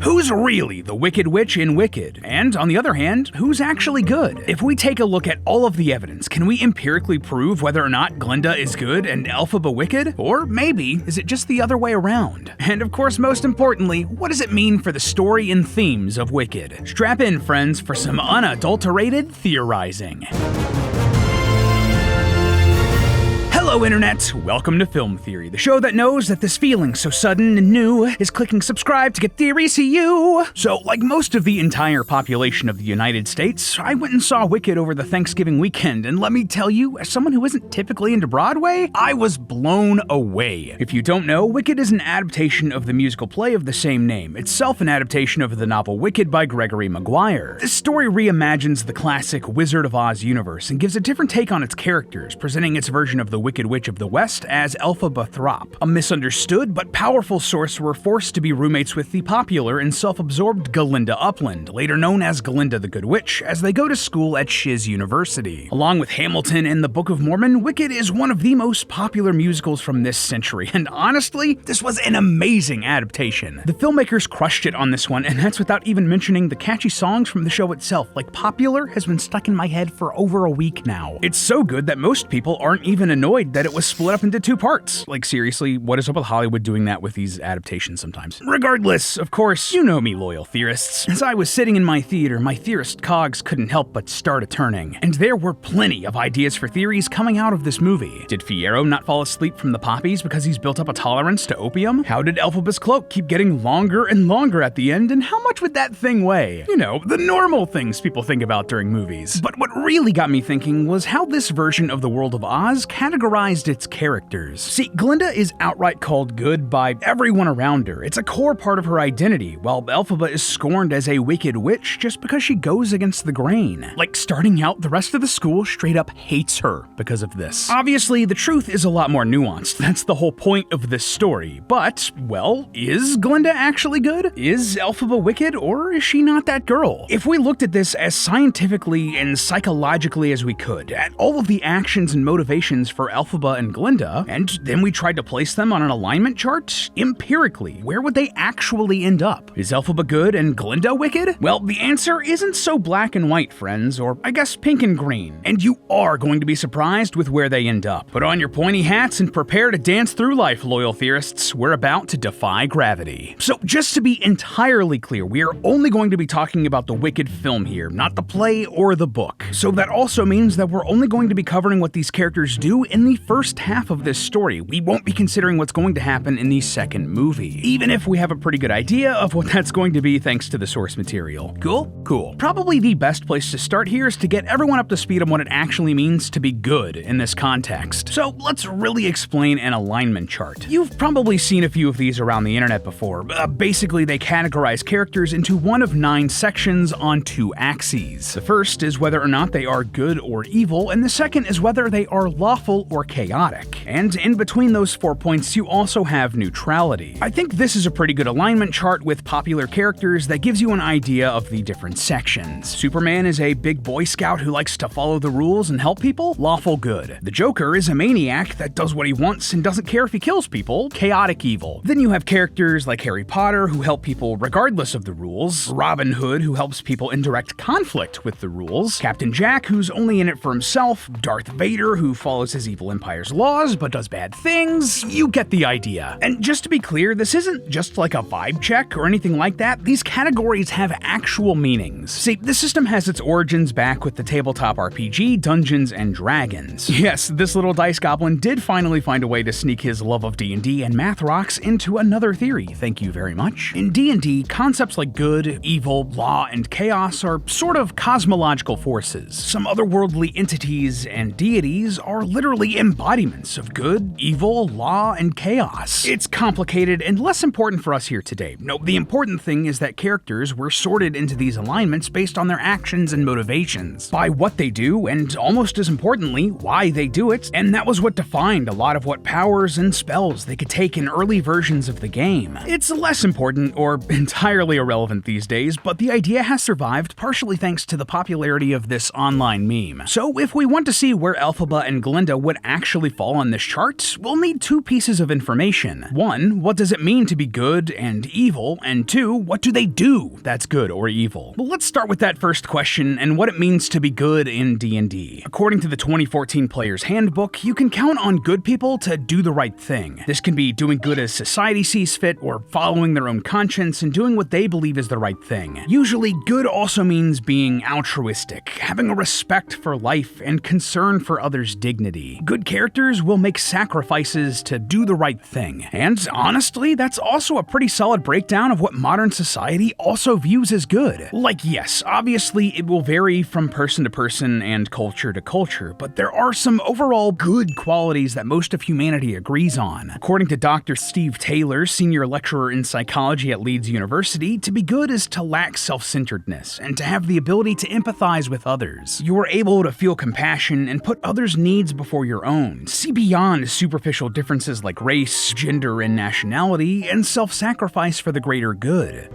Who's really the Wicked Witch in Wicked? And on the other hand, who's actually good? If we take a look at all of the evidence, can we empirically prove whether or not Glinda is good and Elphaba wicked? Or maybe, is it just the other way around? And of course, most importantly, what does it mean for the story and themes of Wicked? Strap in, friends, for some unadulterated theorizing. Hello Internet, welcome to Film Theory, the show that knows that this feeling so sudden and new is clicking subscribe to get theories to you. So, like most of the entire population of the United States, I went and saw Wicked over the Thanksgiving weekend, and let me tell you, as someone who isn't typically into Broadway, I was blown away. If you don't know, Wicked is an adaptation of the musical play of the same name, itself an adaptation of the novel Wicked by Gregory Maguire. This story reimagines the classic Wizard of Oz universe and gives a different take on its characters, presenting its version of the Wicked Witch of the West as Elphaba Throp, a misunderstood but powerful sorcerer forced to be roommates with the popular and self-absorbed Glinda Upland, later known as Glinda the Good Witch, as they go to school at Shiz University. Along with Hamilton and the Book of Mormon, Wicked is one of the most popular musicals from this century, and honestly, this was an amazing adaptation. The filmmakers crushed it on this one, and that's without even mentioning the catchy songs from the show itself, like Popular has been stuck in my head for over a week now. It's so good that most people aren't even annoyed that it was split up into two parts. Like seriously, what is up with Hollywood doing that with these adaptations sometimes? Regardless, of course, you know me, loyal theorists. As I was sitting in my theater, my theorist cogs couldn't help but start a-turning. And there were plenty of ideas for theories coming out of this movie. Did Fiyero not fall asleep from the poppies because he's built up a tolerance to opium? How did Elphaba's cloak keep getting longer and longer at the end, and how much would that thing weigh? You know, the normal things people think about during movies. But what really got me thinking was how this version of the world of Oz categorized its characters. See, Glinda is outright called good by everyone around her. It's a core part of her identity, while Elphaba is scorned as a wicked witch just because she goes against the grain. Like, starting out, the rest of the school straight up hates her because of this. Obviously, the truth is a lot more nuanced. That's the whole point of this story. But, well, is Glinda actually good? Is Elphaba wicked, or is she not that girl? If we looked at this as scientifically and psychologically as we could, at all of the actions and motivations for Elphaba and Glinda, and then we tried to place them on an alignment chart, empirically, where would they actually end up? Is Elphaba good and Glinda wicked? Well, the answer isn't so black and white, friends, or I guess pink and green, and you are going to be surprised with where they end up. Put on your pointy hats and prepare to dance through life, loyal theorists. We're about to defy gravity. So just to be entirely clear, we are only going to be talking about the Wicked film here, not the play or the book. So that also means that we're only going to be covering what these characters do in the first half of this story. We won't be considering what's going to happen in the second movie, even if we have a pretty good idea of what that's going to be thanks to the source material. Cool? Cool. Probably the best place to start here is to get everyone up to speed on what it actually means to be good in this context. So let's really explain an alignment chart. You've probably seen a few of these around the internet before. Basically, they categorize characters into one of 9 sections on 2 axes. The first is whether or not they are good or evil, and the second is whether they are lawful or chaotic. And in between those 4 points, you also have neutrality. I think this is a pretty good alignment chart with popular characters that gives you an idea of the different sections. Superman is a big Boy Scout who likes to follow the rules and help people, lawful good. The Joker is a maniac that does what he wants and doesn't care if he kills people, chaotic evil. Then you have characters like Harry Potter who help people regardless of the rules, Robin Hood who helps people in direct conflict with the rules, Captain Jack who's only in it for himself, Darth Vader who follows his evil empire's laws but does bad things. You get the idea. And just to be clear, this isn't just like a vibe check or anything like that. These categories have actual meanings. See, the system has its origins back with the tabletop RPG Dungeons and Dragons. Yes, this little dice goblin did finally find a way to sneak his love of D&D and math rocks into another theory, thank you very much. In D&D, concepts like good, evil, law, and chaos are sort of cosmological forces. Some otherworldly entities and deities are literally embodiments of good, evil, law, and chaos. It's complicated and less important for us here today. No, the important thing is that characters were sorted into these alignments based on their actions and motivations, by what they do, and almost as importantly, why they do it, and that was what defined a lot of what powers and spells they could take in early versions of the game. It's less important or entirely irrelevant these days, but the idea has survived partially thanks to the popularity of this online meme. So if we want to see where Elphaba and Glinda would actually fall on this chart, we'll need two pieces of information. One, what does it mean to be good and evil? And two, what do they do that's good or evil? Well, let's start with that first question and what it means to be good in D&D. According to the 2014 Player's Handbook, you can count on good people to do the right thing. This can be doing good as society sees fit, or following their own conscience and doing what they believe is the right thing. Usually, good also means being altruistic, having a respect for life and concern for others' dignity. Good characters will make sacrifices to do the right thing. And honestly, that's also a pretty solid breakdown of what modern society also views as good. Like, yes, obviously it will vary from person to person and culture to culture, but there are some overall good qualities that most of humanity agrees on. According to Dr. Steve Taylor, senior lecturer in psychology at Leeds University, to be good is to lack self-centeredness and to have the ability to empathize with others. You are able to feel compassion and put others' needs before your own, see beyond superficial differences like race, gender, and nationality, and self-sacrifice for the greater good.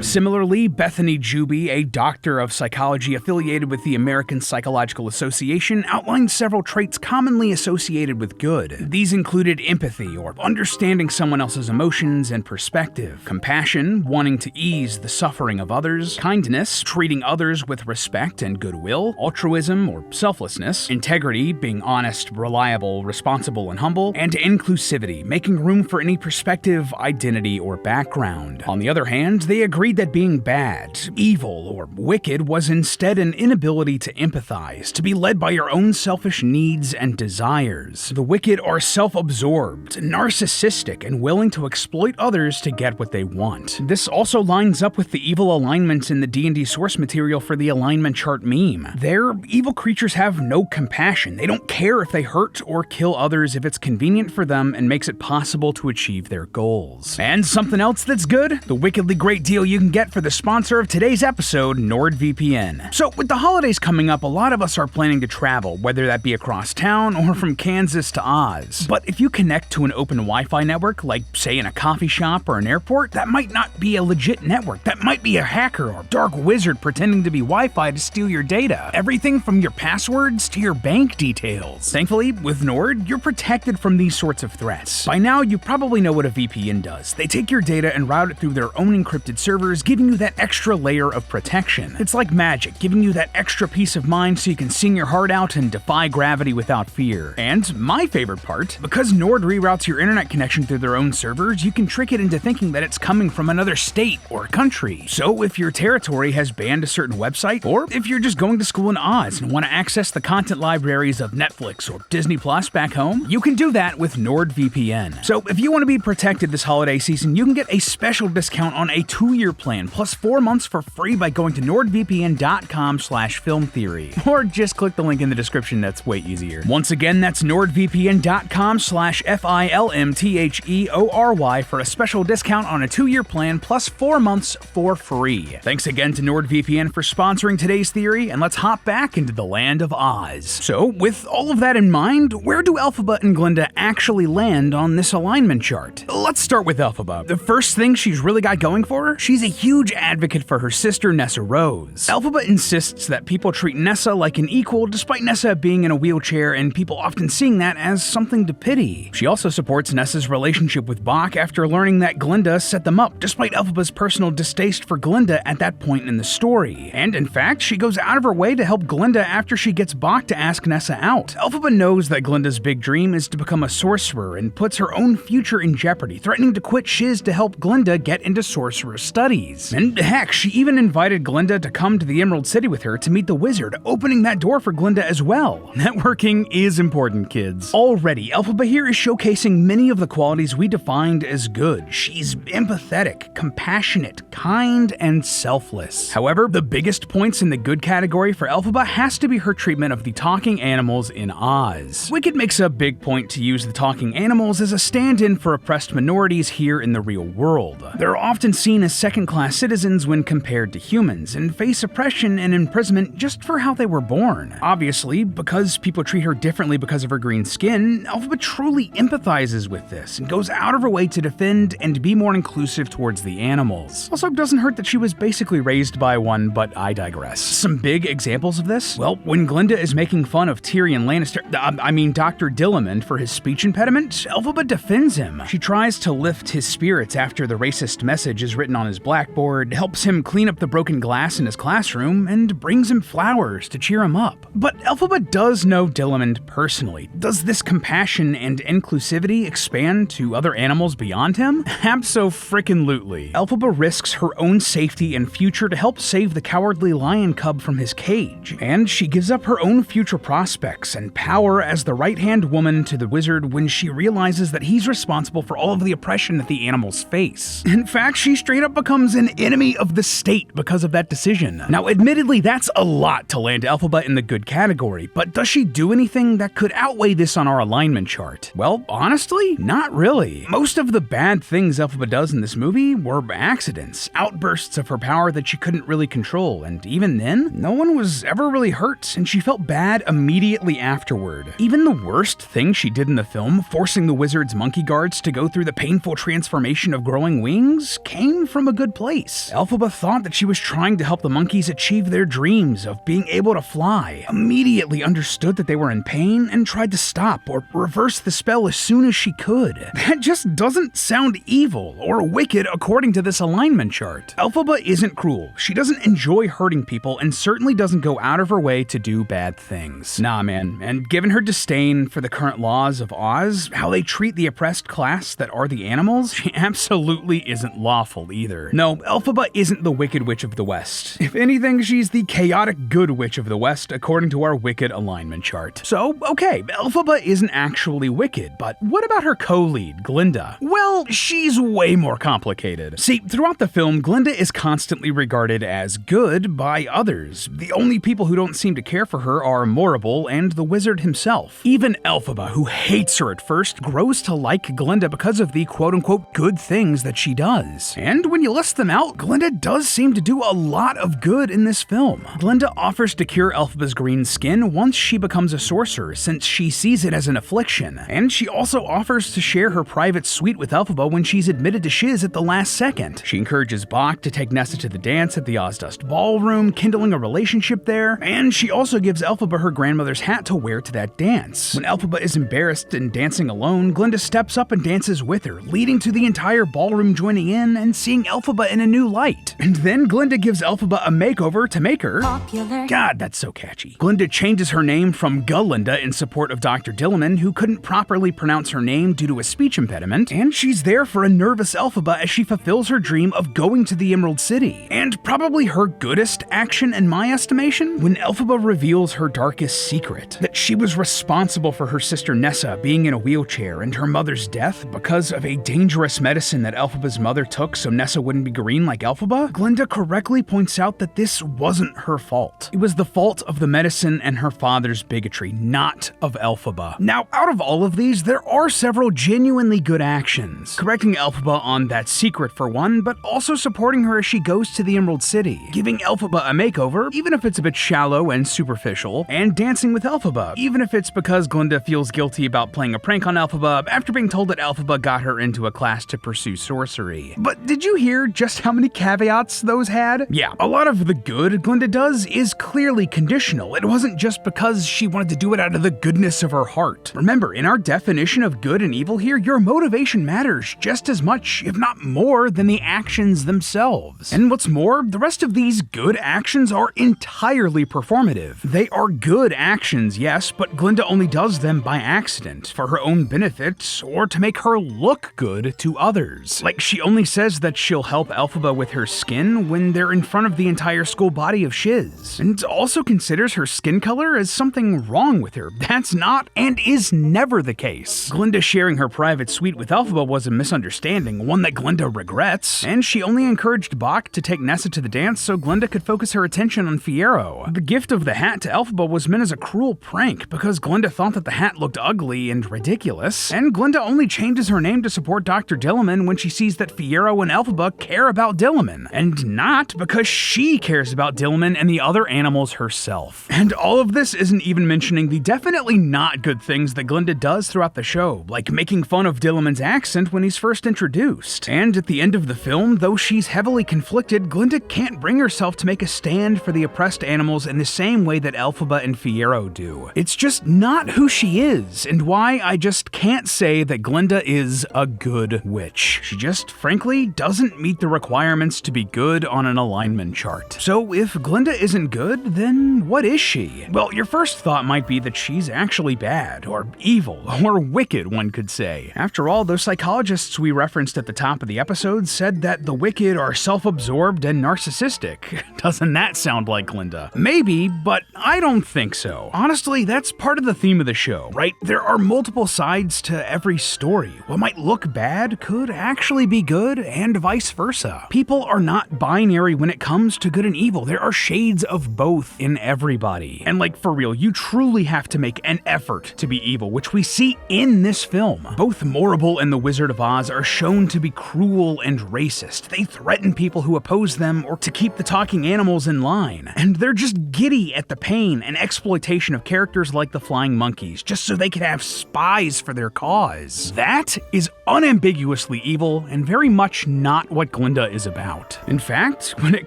Similarly, Bethany Juby, a doctor of psychology affiliated with the American Psychological Association, outlined several traits commonly associated with good. These included empathy, or understanding someone else's emotions and perspective; compassion, wanting to ease the suffering of others; kindness, treating others with respect and goodwill; altruism, or selflessness; integrity, being honest, reliable, responsible, and humble; and inclusivity, making room for any perspective, identity, or background. On the other hand, they agreed that being bad, evil, or wicked was instead an inability to empathize, to be led by your own selfish needs and desires. The wicked are self-absorbed, narcissistic, and willing to exploit others to get what they want. This also lines up with the evil alignments in the D&D source material for the alignment chart meme. There, evil creatures have no compassion. They don't care if they hurt or kill others if it's convenient for them and makes it possible to achieve their goals. And something else that's good? The wickedly great deal you can get for the sponsor of today's episode, NordVPN. So, with the holidays coming up, a lot of us are planning to travel, whether that be across town or from Kansas to Oz. But if you connect to an open Wi-Fi network, like say in a coffee shop or an airport, that might not be a legit network. That might be a hacker or dark wizard pretending to be Wi-Fi to steal your data. Everything from your passwords to your bank details. Thankfully, with Nord, you're protected from these sorts of threats. By now, you probably know what a VPN does. They take your data and route it through their own encrypted servers, giving you that extra layer of protection. It's like magic, giving you that extra peace of mind so you can sing your heart out and defy gravity without fear. And my favorite part, because Nord reroutes your internet connection through their own servers, you can trick it into thinking that it's coming from another state or country. So if your territory has banned a certain website, or if you're just going to school in Oz and want to access the content libraries of Netflix or Disney Plus back home, you can do that with NordVPN. So if you want to be protected this holiday season, you can get a special discount on a 2-year plan plus 4 months for free by going to nordvpn.com/filmtheory. Or just click the link in the description, that's way easier. Once again, that's nordvpn.com/FILMTHEORY for a special discount on a 2-year plan plus 4 months for free. Thanks again to NordVPN for sponsoring today's theory, and let's hop back into the land of Oz. So, with all of that in mind, where do Elphaba and Glinda actually land on this alignment chart? Let's start with Elphaba. The first thing she's really got going for her, she's a huge advocate for her sister Nessa Rose. Elphaba insists that people treat Nessa like an equal, despite Nessa being in a wheelchair and people often seeing that as something to pity. She also supports Nessa's relationship with Bach after learning that Glinda set them up, despite Elphaba's personal distaste for Glinda at that point in the story. And in fact, she goes out of her way to help Glinda after she gets Bach to ask Nessa out. Elphaba knows that Glinda's big dream is to become a sorcerer and puts her own future in jeopardy, threatening to quit Shiz to help Glinda get into sorcerer studies. And heck, she even invited Glinda to come to the Emerald City with her to meet the wizard, opening that door for Glinda as well. Networking is important, kids. Already, Elphaba here is showcasing many of the qualities we defined as good. She's empathetic, compassionate, kind, and selfless. However, the biggest points in the good category for Elphaba has to be her treatment of the talking animals in Oz. Wicked makes a big point to use the talking animals as a stand-in for oppressed minorities here in the real world. They're often seen as second-class citizens when compared to humans, and face oppression and imprisonment just for how they were born. Obviously, because people treat her differently because of her green skin, Elphaba truly empathizes with this and goes out of her way to defend and be more inclusive towards the animals. Also, doesn't hurt that she was basically raised by one, but I digress. Some big examples of this? Well, when Glinda is making fun of Tyrion Tyrion Lannister, Dr. Dillamond for his speech impediment, Elphaba defends him. She tries to lift his spirits after the racist message is written on his blackboard, helps him clean up the broken glass in his classroom, and brings him flowers to cheer him up. But Elphaba does know Dillamond personally. Does this compassion and inclusivity expand to other animals beyond him? Abso-frickin-lutely. Elphaba risks her own safety and future to help save the cowardly lion cub from his cage, and she gives up her own future prospects and power as the right-hand woman to the wizard when she realizes that he's responsible for all of the oppression that the animals face. In fact, she straight up becomes an enemy of the state because of that decision. Now, admittedly, that's a lot to land Elphaba in the good category, but does she do anything that could outweigh this on our alignment chart? Well, honestly, not really. Most of the bad things Elphaba does in this movie were accidents, outbursts of her power that she couldn't really control, and even then, no one was ever really hurt, and she felt bad immediately afterward. Even the worst thing she did in the film, forcing the wizard's monkey guards to go through the painful transformation of growing wings, came from a good place. Elphaba thought that she was trying to help the monkeys achieve their dreams of being able to fly, immediately understood that they were in pain, and tried to stop or reverse the spell as soon as she could. That just doesn't sound evil or wicked according to this alignment chart. Elphaba isn't cruel, she doesn't enjoy hurting people, and certainly doesn't go out of her way to do bad things. Nah, man, and given her disdain for the current laws of Oz, how they treat the oppressed class that are the animals, she absolutely isn't lawful either. No, Elphaba isn't the Wicked Witch of the West. If anything, she's the chaotic good witch of the West according to our wicked alignment chart. So, okay, Elphaba isn't actually wicked, but what about her co-lead, Glinda? Well, she's way more complicated. See, throughout the film, Glinda is constantly regarded as good by others. The only people who don't seem to care for her are Morrible and the wizard himself. Even Elphaba, who hates her at first, grows to like Glinda because of the quote-unquote good things that she does. And when you list them out, Glinda does seem to do a lot of good in this film. Glinda offers to cure Elphaba's green skin once she becomes a sorcerer, since she sees it as an affliction. And she also offers to share her private suite with Elphaba when she's admitted to shiz at the last second. She encourages Bach to take Nessa to the dance at the Ozdust Ballroom, kindling a relationship there, and she also gives Elphaba her grandmother's hat to wear to that dance. When Elphaba is embarrassed and dancing alone, Glinda steps up and dances with her, leading to the entire ballroom joining in and seeing Elphaba in a new light. And then Glinda gives Elphaba a makeover to make her popular. God, that's so catchy. Glinda changes her name from Glinda in support of Dr. Dillamond, who couldn't properly pronounce her name due to a speech impediment, and she's there for a nervous Elphaba as she fulfills her dream of going to the Emerald City. And probably her goodest action in my estimation, when Elphaba reveals her darkest secret, that she was responsible for her sister Nessa being in a wheelchair and her mother's death because of a dangerous medicine that Elphaba's mother took so Nessa wouldn't be green like Elphaba. Glinda correctly points out that this wasn't her fault. It was the fault of the medicine and her father's bigotry, not of Elphaba. Now, out of all of these, there are several genuinely good actions. Correcting Elphaba on that secret for one, but also supporting her as she goes to the Emerald City, giving Elphaba a makeover, even if it's a bit shallow and superficial, and dancing with Elphaba, even if it's because Glinda feels guilty about playing a prank on Elphaba after being told that Elphaba got her into a class to pursue sorcery. But did you hear just how many caveats those had? Yeah, a lot of the good Glinda does is clearly conditional. It wasn't just because she wanted to do it out of the goodness of her heart. Remember, in our definition of good and evil here, your motivation matters just as much, if not more, than the actions themselves. And what's more, the rest of these good actions are entirely performative. They are good actions, yes, but Glinda only does them by accident, for her own benefit, or to make her look good to others. Like, she only says that she'll help Elphaba with her skin when they're in front of the entire school body of shiz, and also considers her skin color as something wrong with her. That's not and is never the case. Glinda sharing her private suite with Elphaba was a misunderstanding, one that Glinda regrets, and she only encouraged Bach to take Nessa to the dance so Glinda could focus her attention on Fiyero. The gift of the hat to Elphaba was meant as a cruel prank because Glinda thought that the hat looked ugly and ridiculous, and Glinda only changes her name to support Dr. Dillamond when she sees that Fiyero and Elphaba care about Dillamond, and not because she cares about Dillamond and the other animals herself. And all of this isn't even mentioning the definitely not good things that Glinda does throughout the show, like making fun of Dillamond's accent when he's first introduced. And at the end of the film, though she's heavily conflicted, Glinda can't bring herself to make a stand for the oppressed animals in the same way that Elphaba and Fiyero do. It's just not who she is, and why I just can't say that Glinda is a good witch. She just, frankly, doesn't meet the requirements to be good on an alignment chart. So if Glinda isn't good, then what is she? Well, your first thought might be that she's actually bad, or evil, or wicked, one could say. After all, those psychologists we referenced at the top of the episode said that the wicked are self-absorbed and narcissistic. Doesn't that sound like Glinda? Maybe, but I don't think so. Honestly, that's part of the theme of the show, right? There are multiple sides to every story. What might look bad could actually be good, and vice versa. People are not binary when it comes to good and evil. There are shades of both in everybody. And like, for real, you truly have to make an effort to be evil, which we see in this film. Both Morrible and the Wizard of Oz are shown to be cruel and racist. They threaten people who oppose them or to keep the talking animals in line. And they're just giddy at the pain and exploitation of characters like the flying monkeys, just so they could have spies for their cause. That is unambiguously evil and very much not what Glinda is about. In fact, when it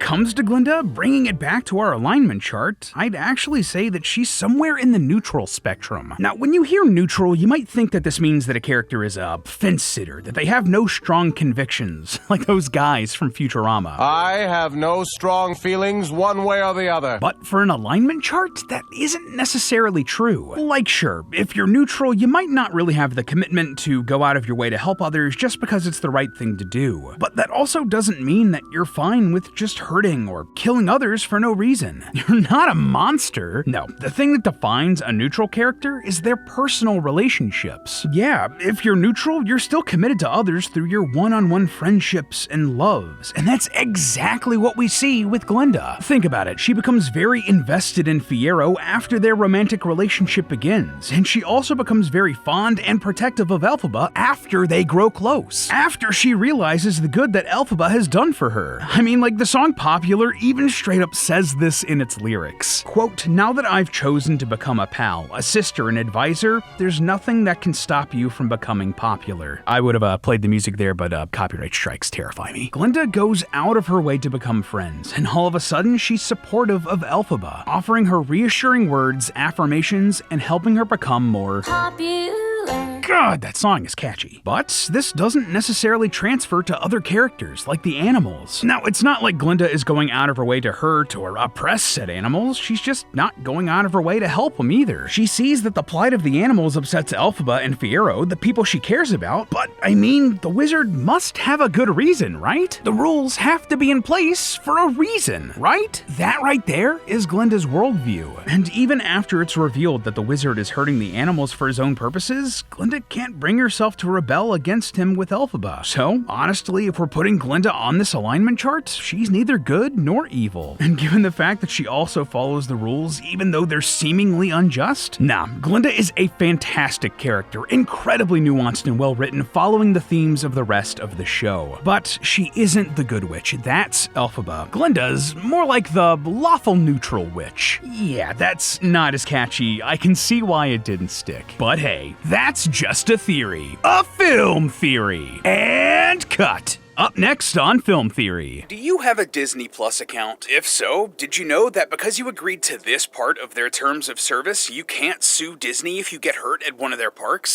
comes to Glinda, bringing it back to our alignment chart, I'd actually say that she's somewhere in the neutral spectrum. Now, when you hear neutral, you might think that this means that a character is a fence-sitter, that they have no strong convictions, like those guys from Futurama. I have no strong feelings one way or the other. But for an alignment chart, that isn't necessarily true. Like, sure, if you're neutral, you might not really have the commitment to go out of your way to help others just because it's the right thing to do. But that also doesn't mean that you're fine with just hurting or killing others for no reason. You're not a monster. No, the thing that defines a neutral character is their personal relationships. Yeah, if you're neutral, you're still committed to others through your one-on-one friendships and loves. And that's exactly what we see with Glinda. Think about it. She becomes very invested in Fiyero after their romantic relationship begins, and she also becomes very fond and protective of Elphaba after they grow close. After she realizes the good that Elphaba has done for her. I mean, like, the song Popular even straight up says this in its lyrics. Quote, "Now that I've chosen to become a pal, a sister, an advisor, there's nothing that can stop you from becoming popular." I would have played the music there, but copyright strikes terrify me. Glinda goes out of her way to become friends, and all of a sudden she's supportive of Elphaba, offering her reassuring words, affirmations, and helping her become more popular. God, that song is catchy. But this doesn't necessarily transfer to other characters, like the animals. Now, it's not like Glinda is going out of her way to hurt or oppress said animals, she's just not going out of her way to help them either. She sees that the plight of the animals upsets Elphaba and Fiyero, the people she cares about, but I mean, the wizard must have a good reason, right? The rules have to be in place for a reason, right? That right there is Glinda's worldview. And even after it's revealed that the wizard is hurting the animals for his own purposes, Glinda can't bring herself to rebel against him with Elphaba. So, honestly, if we're putting Glinda on this alignment chart, she's neither good nor evil. And given the fact that she also follows the rules, even though they're seemingly unjust, nah, Glinda is a fantastic character, incredibly nuanced and well-written, following the themes of the rest of the show. But she isn't the good witch, that's Elphaba. Glinda's more like the lawful neutral witch. Yeah, that's not as catchy, I can see why it didn't stick. But hey, that's just a theory. A film theory. And cut. Up next on Film Theory. Do you have a Disney Plus account? If so, did you know that because you agreed to this part of their terms of service, you can't sue Disney if you get hurt at one of their parks?